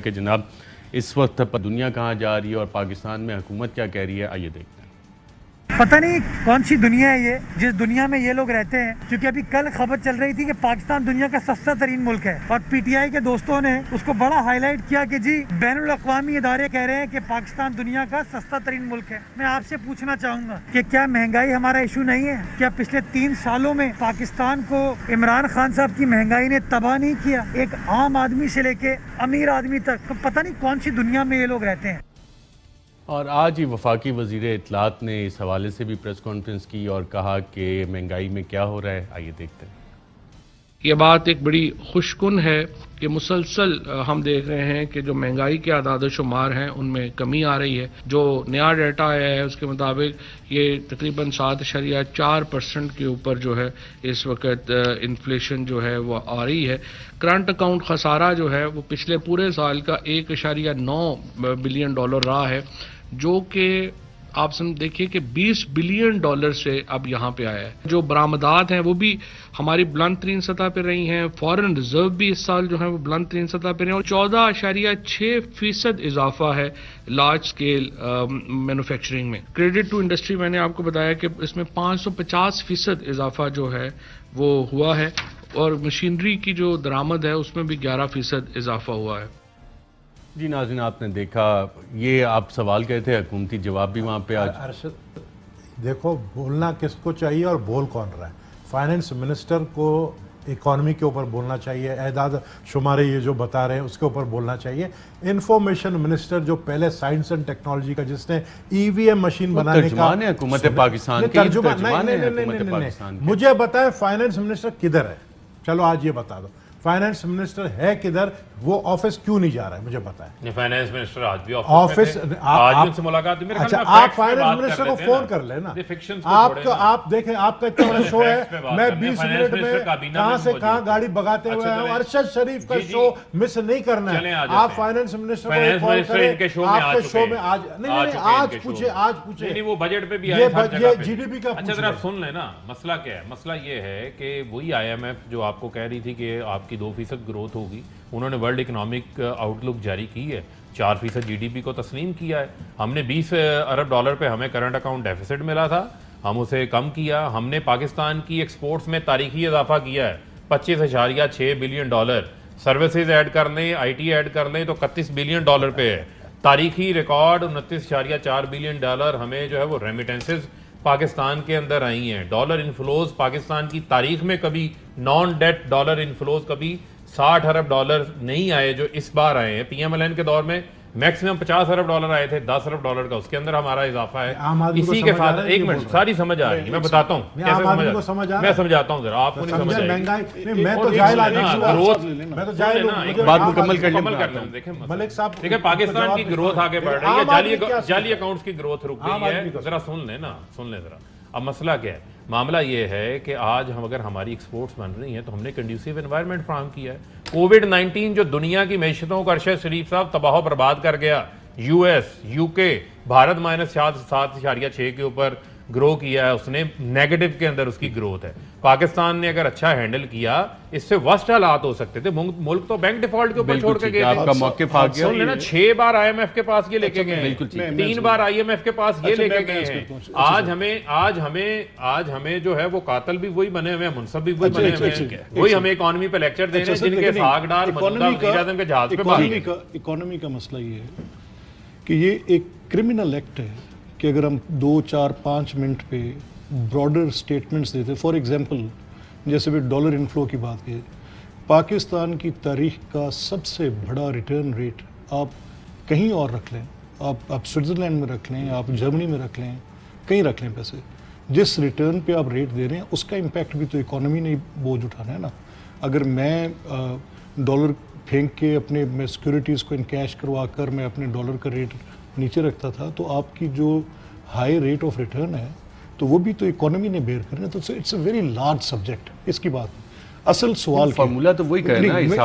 کہ جناب اس وقت دنیا کہاں جا رہی ہے اور پاکستان میں حکومت کیا کہہ رہی ہے، آئیے دیکھتے ہیں۔ پتہ نہیں کون سی دنیا ہے یہ جس دنیا میں یہ لوگ رہتے ہیں، کیونکہ ابھی کل خبر چل رہی تھی کہ پاکستان دنیا کا سستا ترین ملک ہے، اور پی ٹی آئی کے دوستوں نے اس کو بڑا ہائی لائٹ کیا کہ جی بین الاقوامی ادارے کہہ رہے ہیں کہ پاکستان دنیا کا سستا ترین ملک ہے۔ میں آپ سے پوچھنا چاہوں گا کہ کیا مہنگائی ہمارا ایشو نہیں ہے؟ کیا پچھلے 3 سالوں میں پاکستان کو عمران خان صاحب کی مہنگائی نے تباہ نہیں کیا؟ ایک عام آدمی سے لے کے امیر آدمی تک، تو پتہ نہیں کون سی دنیا میں یہ لوگ رہتے ہیں۔ اور آج ہی وفاقی وزیر اطلاعات نے اس حوالے سے بھی پریس کانفرنس کی اور کہا کہ مہنگائی میں کیا ہو رہا ہے، آئیے دیکھتے ہیں۔ یہ بات ایک بڑی خوشکن ہے کہ مسلسل ہم دیکھ رہے ہیں کہ جو مہنگائی کے اعداد و شمار ہیں ان میں کمی آ رہی ہے۔ جو نیا ڈیٹا آیا ہے اس کے مطابق یہ تقریباً 7.4% کے اوپر جو ہے اس وقت انفلیشن جو ہے وہ آ رہی ہے۔ کرنٹ اکاؤنٹ خسارہ جو ہے وہ پچھلے پورے سال کا 1.9 بلین ڈالر رہا ہے، جو کہ آپ دیکھیے کہ 20 بلین ڈالر سے اب یہاں پہ آیا ہے۔ جو برآمدات ہیں وہ بھی ہماری بلند ترین سطح پہ رہی ہیں، فارن ریزرو بھی اس سال جو ہے وہ بلند ترین سطح پہ رہے ہیں، اور 14.6% اضافہ ہے لارج سکیل مینوفیکچرنگ میں۔ کریڈٹ ٹو انڈسٹری میں نے آپ کو بتایا کہ اس میں 550% اضافہ جو ہے وہ ہوا ہے، اور مشینری کی جو درآمد ہے اس میں بھی 11% اضافہ ہوا ہے۔ جی ناظرین، آپ نے دیکھا، یہ آپ سوال کہتے ہیں، حکومتی جواب بھی وہاں پہ آج ارشد دیکھو بولنا کس کو چاہیے اور بول کون رہا ہے۔ فائنانس منسٹر کو اکانومی کے اوپر بولنا چاہیے، اعداد شمارے یہ جو بتا رہے ہیں اس کے اوپر بولنا چاہیے۔ انفارمیشن منسٹر جو پہلے سائنس اینڈ ٹیکنالوجی کا، جس نے ای وی ایم مشین بنانے کا ترجمان ہے حکومت پاکستان کے، ترجمان ہے حکومت پاکستان کے۔ مجھے بتائیں فائنانس منسٹر کدھر ہے؟ چلو آج یہ بتا دو، فائنانس منسٹر ہے کدھر؟ وہ آفس کیوں نہیں جا رہا ہے مجھے بتائیں۔ فائنانس منسٹر آج بھی آفس میں تھے، آج ان سے ملاقات ہوئی۔ اچھا آپ فائنانس منسٹر کو فون کر لینا، آپ دیکھیں آپ کا اتنا بڑا شو ہے، میں 20 منٹ میں کہاں سے کہاں گاڑی بگاتے ہوئے آیا ہوں۔ ارشد شریف کا شو مس نہیں کرنا ہے۔ آپ فائنانس منسٹر کو کال کریں، آپ کے شو میں آج نہیں، آج پوچھیں نہیں، وہ بجٹ پہ بھی آئے، یہ جی ڈی پی کا اچھا ذرا سن لیں نا۔ مسئلہ کیا ہے؟ مسئلہ یہ ہے کہ وہی آئی ایم ایف جو آپ کو کہہ رہی تھی کہ آپ کی 2% گروتھ ہوگی، انہوں نے ورلڈ اکنامک آؤٹ لک جاری کی ہے، 4% جی ڈی پی کو تسلیم کیا ہے۔ ہم نے 20 ارب ڈالر پہ ہمیں کرنٹ اکاؤنٹ ڈیفیسٹ ملا تھا، ہم اسے کم کیا۔ ہم نے پاکستان کی ایکسپورٹس میں تاریخی اضافہ کیا ہے، 25.6 بلین ڈالر۔ سروسز ایڈ کر لیں، آئی ٹی ایڈ کر لیں تو 31 بلین ڈالر پہ ہے۔ تاریخی ریکارڈ 29.4 بلین ڈالر ہمیں جو ہے وہ ریمیٹنسز پاکستان کے اندر آئی ہیں۔ ڈالر انفلوز پاکستان کی تاریخ میں کبھی نان ڈیٹ ڈالر انفلوز کبھی 60 ارب ڈالر نہیں آئے جو اس بار آئے ہیں۔ پی ایم ایل این کے دور میں میکسیمم 50 ارب ڈالر آئے تھے، 10 ارب ڈالر کا اس کے اندر ہمارا اضافہ ہے۔ اسی کے ساتھ ایک منٹ، ساری سمجھ آ رہی ہے، میں بتاتا ہوں کیسے سمجھ آ رہی ہے، میں سمجھاتا ہوں ذرا، آپ کو نہیں سمجھ آئے گی۔ میں تو جاہل آدمی ہوں، بات مکمل کر لیں۔ دیکھیں پاکستان کی گروتھ آگے بڑھ رہی ہے، جعلی اکاؤنٹس کی گروتھ رک گئی ہے۔ ذرا سن لیں نا، سن لیں ذرا۔ اب مسئلہ کیا ہے؟ معاملہ یہ ہے کہ آج ہم اگر ہماری ایکسپورٹس بن رہی ہیں تو ہم نے کنڈیوسیو انوائرمنٹ فراہم کیا ہے۔ کووڈ-19 جو دنیا کی معیشتوں کو ارشد شریف صاحب تباہ و برباد کر گیا، یو ایس، یو کے، بھارت -7.6 کے اوپر گرو کیا ہے اس نے، نیگیٹو کے اندر اس کی گروتھ ہے۔ پاکستان نے اگر اچھا ہینڈل کیا، اس سے ورسٹ حالات ہو سکتے تھے، ملک تو بینک ڈیفالٹ کے اوپر چھوڑ کے گئے آپ کا موقف آ گیا۔ سن لینا، 6 بار آئی ایم ایف کے پاس یہ لے کے گئے ہیں، 3 بار آئی ایم ایف کے پاس یہ لے کے گئے ہیں۔ آج ہمیں جو ہے وہ قاتل بھی وہی بنے ہوئے ہیں، منصب بھی وہی بنے ہوئے ہیں، وہی ہمیں اکانومی پہ لیکچر دے رہے ہیں جن کے ساگ ڈال موجودہ وزیر اعظم کے جہاز پہ باہر گئے۔ اکانومی کا مسئلہ یہ ہے کہ یہ ایک کرمنل ایکٹ ہے کہ اگر ہم 2 4 5 منٹ پہ براڈر سٹیٹمنٹس دیتے، فار ایگزامپل جیسے بھی ڈالر انفلو کی بات کی، پاکستان کی تاریخ کا سب سے بڑا ریٹرن ریٹ آپ کہیں اور رکھ لیں، آپ سوئٹزرلینڈ میں رکھ لیں، آپ جرمنی میں رکھ لیں، کہیں رکھ لیں، پیسے جس ریٹرن پہ آپ ریٹ دے رہے ہیں اس کا امپیکٹ بھی تو اکانومی نے بوجھ اٹھانا ہے نا۔ اگر میں ڈالر پھینک کے اپنے میں سیکورٹیز کو انکیش کروا کر میں اپنے ڈالر کا ریٹ نیچے رکھتا تھا تو آپ کی جو ہائی ریٹ آف ریٹرن ہے تو وہ بھی تو اکانومی نے بیئر کرنا، تو it's a very large subject. اس کی بات اصل سوال فارمولا تو وہی کہنا ہے، نہیں،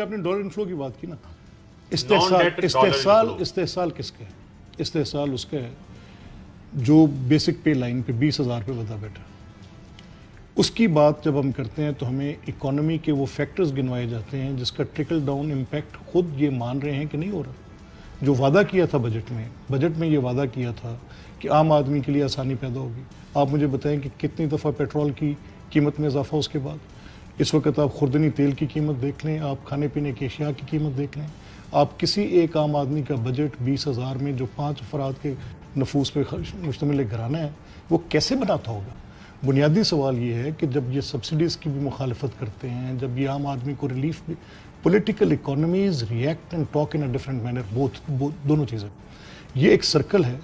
آپ نے ڈالر انفلو کی بات کی نا، استحصال کس کا ہے؟ استحصال اس کا ہے جو بیسک پے لائن پہ 20,000 پہ بتا بیٹھا، اس کی بات جب ہم کرتے ہیں تو ہمیں اکانومی کے وہ فیکٹرز گنوائے جاتے ہیں جس کا ٹرکل ڈاؤن امپیکٹ خود یہ مان رہے ہیں کہ نہیں ہو رہا. جو وعدہ کیا تھا بجٹ میں یہ وعدہ کیا تھا کہ عام آدمی کے لیے آسانی پیدا ہوگی. آپ مجھے بتائیں کہ کتنی دفعہ پیٹرول کی قیمت میں اضافہ اس کے بعد. اس وقت آپ خوردنی تیل کی قیمت دیکھ لیں, آپ کھانے پینے کی اشیاء کی قیمت دیکھ لیں, آپ کسی ایک عام آدمی کا بجٹ 20,000 میں جو 5 افراد کے نفوس پہ مشتمل ایک گھرانہ ہے وہ کیسے بناتا ہوگا. بنیادی سوال یہ ہے کہ جب یہ سبسڈیز کی بھی مخالفت کرتے ہیں, جب یہ عام آدمی کو ریلیف بھی, political economies react and talk in a different manner, دونوں چیزیں. یہ ایک سرکل ہے.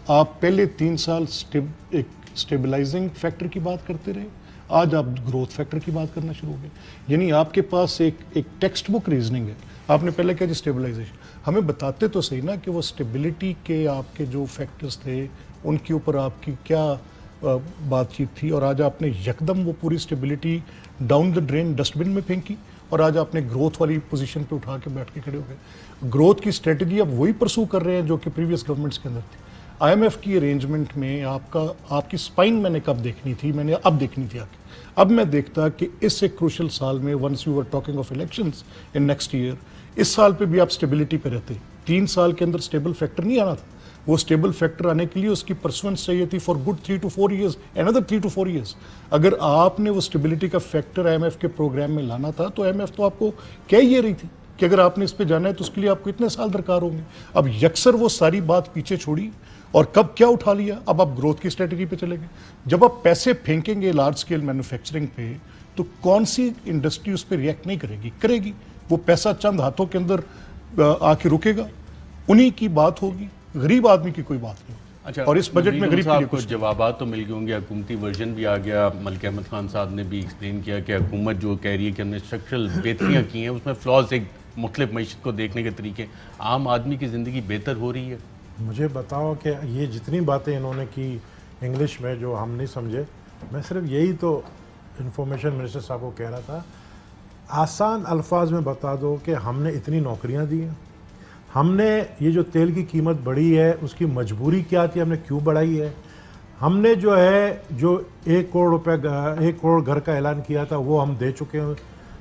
آپ پہلے 3 سال ایک اسٹیبلائزنگ فیکٹر کی بات کرتے رہے, آج آپ گروتھ فیکٹر کی بات کرنا شروع ہو گئے. یعنی آپ کے پاس ایک ٹیکسٹ بک ریزننگ ہے. آپ نے پہلے کہا جی اسٹیبلائزیشن, ہمیں بتاتے تو صحیح نا کہ وہ اسٹیبلٹی کے آپ کے جو فیکٹرز تھے ان کے اوپر آپ کی کیا بات چیت تھی, اور آج آپ نے یکدم وہ پوری stability down the drain dustbin میں پھینکی, اور آج آپ نے گروتھ والی پوزیشن پہ اٹھا کے بیٹھ کے کھڑے ہو گئے. گروتھ کی اسٹریٹجی اب وہی پرسو کر رہے ہیں جو کہ پریویس گورنمنٹس کے اندر تھی. آئی ایم ایف کی ارینجمنٹ میں آپ کی سپائن میں نے کب دیکھنی تھی, میں نے اب دیکھنی تھی آگے. اب میں دیکھتا کہ اس ایک کروشل سال میں once you are talking of elections in next year, اس سال پہ بھی آپ اسٹیبلٹی پہ رہتے. 3 سال کے اندر اسٹیبل فیکٹر نہیں آنا تھا. وہ اسٹیبل فیکٹر آنے کے لیے اس کی پرسوینس چاہیے تھی for good 3 to 4 years, another 3 to 4 years. اگر آپ نے وہ اسٹیبلٹی کا فیکٹر آئی ایم ایف کے پروگرام میں لانا تھا تو آئی ایم ایف تو آپ کو کہہ یہ رہی تھی کہ اگر آپ نے اس پہ جانا ہے تو اس کے لیے آپ کو اتنے سال درکار ہوں گے. اب یکسر وہ ساری بات پیچھے چھوڑی اور کب کیا اٹھا لیا, اب آپ گروتھ کی اسٹریٹجی پہ چلے گئے. جب آپ پیسے پھینکیں گے لارج اسکیل مینوفیکچرنگ پہ تو کون سی انڈسٹری اس پہ ریئیکٹ نہیں کرے گی. وہ پیسہ چند ہاتھوں کے اندر آ کے رکے گا, انہی کی بات ہوگی, غریب آدمی کی کوئی بات نہیں. اچھا, اور اس بجٹ میں غریب کے لیے کچھ جوابات تو مل گئے ہوں گے. حکومتی ورژن بھی آ گیا, ملک احمد خان صاحب نے بھی ایکسپلین کیا کہ حکومت جو کہہ رہی ہے کہ ہم نے اسٹرکچرل بہتریاں کی ہیں, اس میں فلاز ایک مختلف معیشت کو دیکھنے کے طریقے. عام آدمی کی زندگی بہتر ہو رہی ہے. مجھے بتاؤ کہ یہ جتنی باتیں انہوں نے کی انگلش میں جو ہم نہیں سمجھے, میں صرف یہی تو انفارمیشن منسٹر صاحب کو کہہ رہا تھا, آسان الفاظ میں بتا دو کہ ہم نے اتنی نوکریاں دی ہیں, ہم نے یہ جو تیل کی قیمت بڑھی ہے اس کی مجبوری کیا تھی, ہم نے کیوں بڑھائی ہے, ہم نے جو 1 کروڑ روپے 1 کروڑ گھر کا اعلان کیا تھا وہ ہم دے چکے ہیں,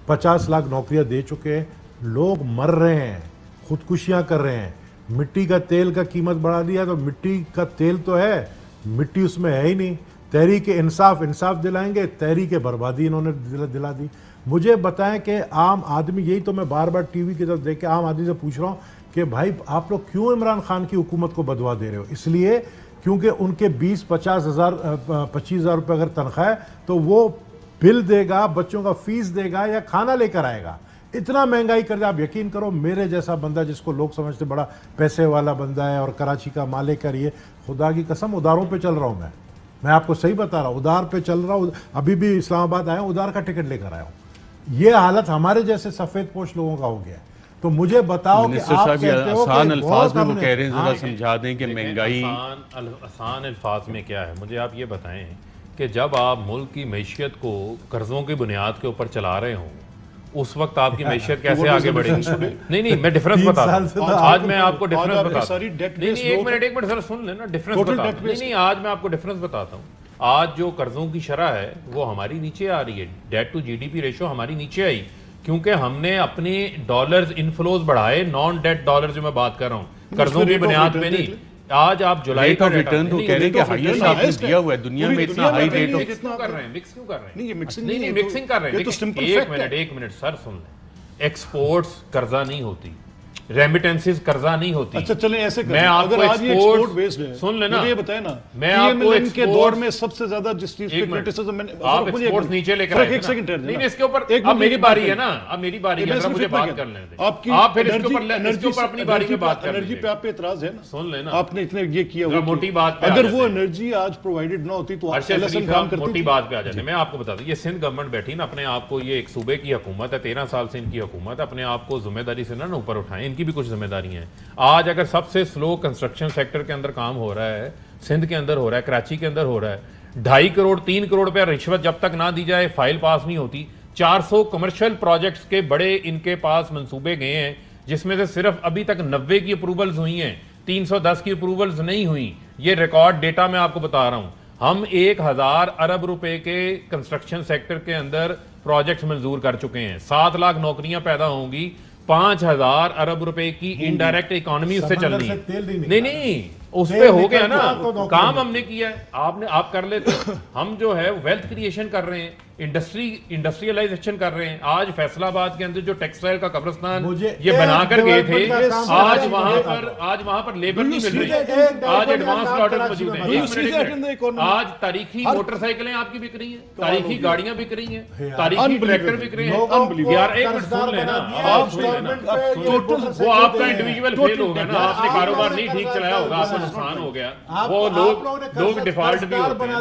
50 لاکھ نوکریاں دے چکے ہیں. لوگ مر رہے ہیں, خودکشیاں کر رہے ہیں. مٹی کا تیل کا قیمت بڑھا دیا, تو مٹی کا تیل تو ہے, مٹی اس میں ہے ہی نہیں. تحریک انصاف دلائیں گے, تحریک بربادی انہوں نے دلا دی. مجھے بتائیں کہ عام آدمی, یہی تو میں بار بار ٹی وی کی طرف دیکھ کے عام آدمی سے پوچھ رہا ہوں کہ بھائی آپ لوگ کیوں عمران خان کی حکومت کو بدوا دے رہے ہو؟ اس لیے کیونکہ ان کے 20-50 ہزار 25 ہزار روپے اگر تنخواہ ہے تو وہ بل دے گا, بچوں کا فیس دے گا یا کھانا لے کر آئے گا. اتنا مہنگائی کر دے. آپ یقین کرو میرے جیسا بندہ جس کو لوگ سمجھتے بڑا پیسے والا بندہ ہے اور کراچی کا مالک ہے, یہ خدا کی قسم اداروں پہ چل رہا ہوں میں آپ کو صحیح بتا رہا ہوں, ادار پہ چل رہا ہوں. ابھی بھی اسلام آباد آیا ہوں, ادار کا ٹکٹ لے کر آیا ہوں. یہ حالت ہمارے جیسے سفید پوش لوگوں کا ہو گیا ہے. تو مجھے بتاؤ کہ آپ کہتے ہو آسان الفاظ میں وہ کہہ رہے ہیں, ذرا سمجھا دیں کہ مہنگائی آسان الفاظ میں کیا ہے. مجھے آپ یہ بتائیں کہ جب آپ ملک کی معیشت کو قرضوں کی بنیاد کے اوپر چلا رہے ہوں, اس وقت آپ کی معیشت کیسے آگے بڑھے گی؟ نہیں میں ڈیفرنس بتاتا ہوں. آج میں آپ کو ڈیفرنس بتاتا ہوں. نہیں ایک منٹ ذرا سن لینا, ڈیفرنس بتاتا ہوں. نہیں آج میں آپ کو ڈیفرنس بتاتا ہوں. آج جو قرضوں کی شرح ہے وہ ہماری نیچے آ رہی ہے. Debt to G D P ratio ہماری نیچے آئی کیونکہ ہم نے اپنے ڈالرز انفلوز بڑھائے, نان ڈیٹ ڈالر جو میں بات کر رہا ہوں, قرضوں کی بنیاد پہ نہیں. آج آپ جولائی کا ریٹرن تو کہہ رہے ہیں کہ ہائیسٹ آپ نے دیا ہوا ہے دنیا میں, اتنا ہائی ریٹ آف مکس کیوں کر رہے ہیں؟ نہیں مکسنگ کر رہے ہیں. ایک منٹ سر سن لیں. ایکسپورٹس قرضہ نہیں ہوتی, ریمیٹنسز قرضہ نہیں ہوتی. اچھا چلیں ایسے کریں, میں آپ کو ایکسپورٹ بیسڈ ہے, سن لینا, مجھے یہ بتائیں نا, میں آپ کو ان کے دور میں سب سے زیادہ جس چیز پہ کرٹیسزم میں آپ ایکسپورٹس نیچے لے کر آئے نا. نہیں اس کے اوپر اب میری باری ہے نا, اب میری باری ہے, ذرا مجھے بات کر لیں دیں. آپ پھر اس کے اوپر اپنی باری میں بات کر لیں. انرجی پہ آپ پہ اعتراض ہے نا, سن لینا, آپ نے اتنے یہ کیا ہوا, موٹی بات پہ اگر وہ انرجی آج پرووائڈڈ نہ ہوتی تو موٹی بات پہ آ جاتے. میں آپ کو بتا دوں, یہ سندھ گورنمنٹ بیٹھی نا, اپنے آپ کو, یہ ایک صوبے کی حکومت ہے, 13 سال سے ان کی حکومت, اپنے آپ کو ذمہ داری سے نہ اوپر اٹھائیں, ان کی بھی کچھ ذمہ داریاں ہیں. آج اگر سب سے سلو کنسٹرکشن سیکٹر کے اندر کام ہو رہا ہے, سندھ کے اندر ہو رہا ہے, کراچی کے اندر ہو رہا ہے, 2.5 کروڑ 3 کروڑ روپے رشوت جب تک نہ دی جائے فائل پاس نہیں ہوتی. 400 کمرشل پروجیکٹس کے بڑے ان کے پاس منصوبے گئے ہیں, جس میں سے صرف ابھی تک 90 کی اپروولز ہوئی ہیں, 310 کی اپروولز نہیں ہوئی. یہ ریکارڈ ڈیٹا میں آپ کو بتا رہا ہوں. ہم 1000 ارب روپے کے کنسٹرکشن سیکٹر کے اندر پروجیکٹس منظور کر چکے ہیں. 7 لاکھ نوکریاں پیدا ہوں گی. 5000 ارب روپے کی انڈائریکٹ اکانومی اس سے چلنی ہے. نہیں اس پہ ہو گیا نا کام ہم نے کیا ہے. آپ کر لیتے. ہم جو ہے ویلتھ کریشن کر رہے ہیں, انڈسٹریلائزیشن کر رہے ہیں. آج فیصل آباد کے اندر جو ٹیکسٹائل کا قبرستان یہ بنا کر گئے تھے, آج وہاں پر لیبر نہیں مل رہی. آج ایڈوانس آرڈر موجود ہیں. آج تاریخی موٹر سائیکلیں آپ کی بک رہی ہیں, تاریخی گاڑیاں بک رہی ہیں, تاریخی ٹریکٹر بک رہے ہیں. یار ایک منٹ سن لینا, وہ آپ کا انڈیویجول فیل ہوگا نا, آپ نے کاروبار نہیں ٹھیک چلایا ہوگا, آپ کو نقصان ہو گیا. وہ لوگ ڈیفالٹ بھی ہوتے ہیں,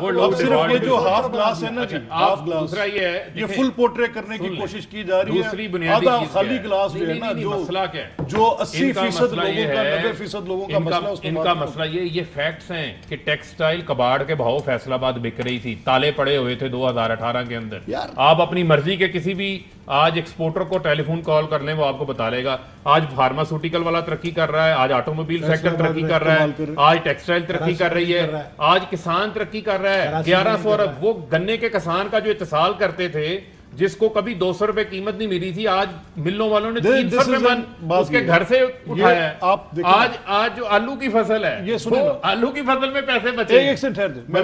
وہ لوگ ڈیفالٹ جو ہاف گلاس ہے نا, دوسرا یہ ہے یہ فل پورٹریٹ کرنے کی کوشش کی جا رہی ہے. دوسری بنیادی چیز خالی گلاس جو ہے نا, مسئلہ کیا ہے, جو 80% لوگوں کا 90% لوگوں کا مسئلہ, ان کا مسئلہ یہ فیکٹس ہیں کہ ٹیکسٹائل کباڑ کے بھاؤ فیصل آباد بک رہی تھی, تالے پڑے ہوئے تھے 2018 کے اندر. آپ اپنی مرضی کے کسی بھی آج ایکسپورٹر کو ٹیلی فون کال کر لیں, وہ آپ کو بتا لے گا. آج فارماسوٹیکل والا ترقی کر رہا ہے, آج آٹو موبائل سیکٹر ترقی کر رہا ہے, آج ٹیکسٹائل ترقی کر رہی ہے, آج کسان ترقی کر رہا ہے. 1100 ارب وہ گنے کے کسان کا جو اتصال کرتے تھے, جس کو کبھی 200 روپے قیمت نہیں ملی تھی, آج ملوں والوں نے 300 روپے اس کے گھر سے اٹھایا ہے. آج جو آلو کی فصل ہے, آلو کی فصل میں پیسے بچے. میں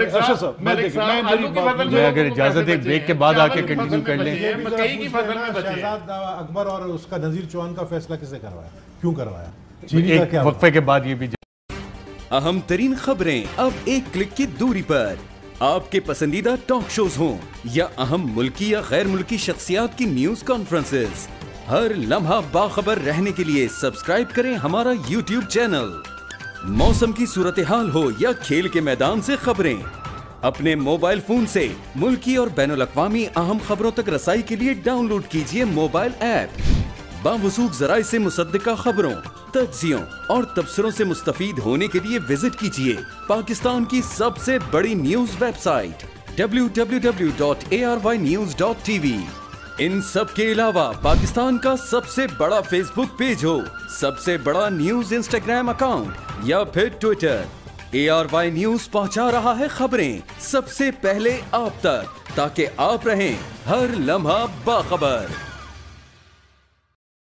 اگر اجازت ایک بریک کے بعد آ کے کنٹینیو کر لیں. مکئی کی فصل میں بچے. شہزاد اکبر اور اس کا نذیر چوہان کا فیصلہ کسے کروایا, کیوں کروایا؟ ایک وقفے کے بعد یہ بھی اہم ترین خبریں اب ایک کلک کی دوری پر. آپ کے پسندیدہ ٹاک شوز ہوں یا اہم ملکی یا غیر ملکی شخصیات کی نیوز کانفرنسز, ہر لمحہ باخبر رہنے کے لیے سبسکرائب کریں ہمارا یوٹیوب چینل. موسم کی صورتحال ہو یا کھیل کے میدان سے خبریں, اپنے موبائل فون سے ملکی اور بین الاقوامی اہم خبروں تک رسائی کے لیے ڈاؤن لوڈ کیجیے موبائل ایپ. باوثوق ذرائع سے مصدقہ خبروں, تجزیوں اور تبصروں سے مستفید ہونے کے لیے وزٹ کیجیے پاکستان کی سب سے بڑی نیوز ویب سائٹ www.arYnews.tv. ان سب کے علاوہ پاکستان کا سب سے بڑا فیس بک پیج ہو, سب سے بڑا نیوز انسٹاگرام اکاؤنٹ یا پھر ٹویٹر, ARY نیوز پہنچا رہا ہے خبریں سب سے پہلے آپ تک, تاکہ آپ رہیں ہر لمحہ باخبر.